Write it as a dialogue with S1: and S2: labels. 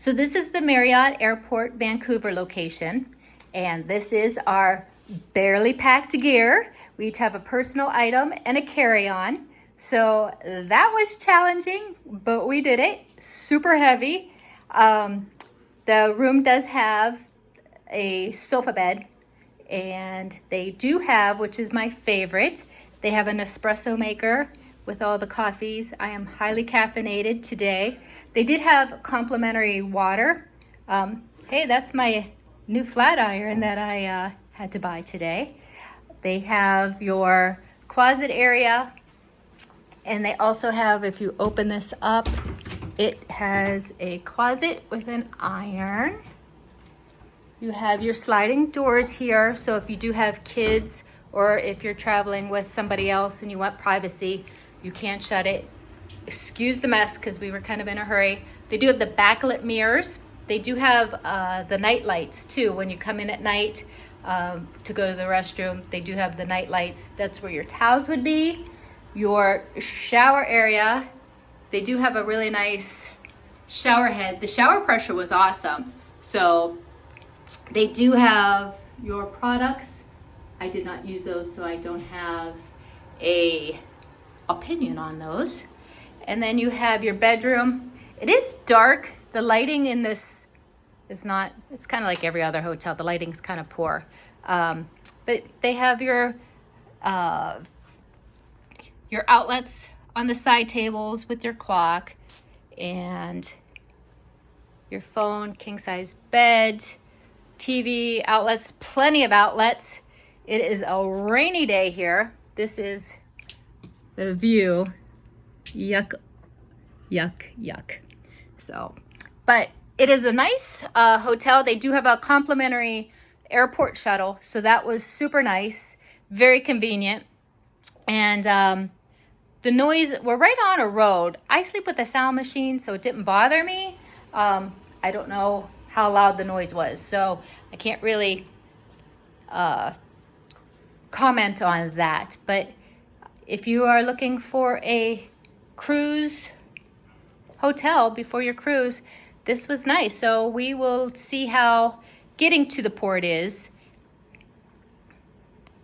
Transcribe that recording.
S1: So this is the Marriott Airport Vancouver location, and this is our barely packed gear. We each have a personal item and a carry-on. So that was challenging, but we did it. Super heavy. The room does have a sofa bed, and they do have, which is my favorite, they have an espresso maker with all the coffees. I am highly caffeinated today. They did have complimentary water. Hey, that's my new flat iron that I had to buy today. They have your closet area, and they also have, if you open this up, it has a closet with an iron. You have your sliding doors here, so if you do have kids or if you're traveling with somebody else and you want privacy, you can't shut it. Excuse the mess because we were kind of in a hurry. They do have the backlit mirrors. They do have the night lights too. When you come in at night to go to the restroom, they do have the night lights. That's where your towels would be. Your shower area, they do have a really nice shower head. The shower pressure was awesome. So they do have your products. I did not use those, so I don't have a opinion on those. And then you have your bedroom. It is dark. The lighting in this is not, it's kind of like every other hotel. The lighting's kind of poor. But they have your outlets on the side tables with your clock and your phone, king size bed, TV, outlets, plenty of outlets. It is a rainy day here. This is the view. Yuck, yuck, yuck. So, but it is a nice hotel. They do have a complimentary airport shuttle, so that was super nice, very convenient. And the noise, we're right on a road. I sleep with a sound machine, so it didn't bother me. I don't know how loud the noise was, so I can't really comment on that. But if you are looking for a cruise hotel before your cruise, this was nice. So we will see how getting to the port is.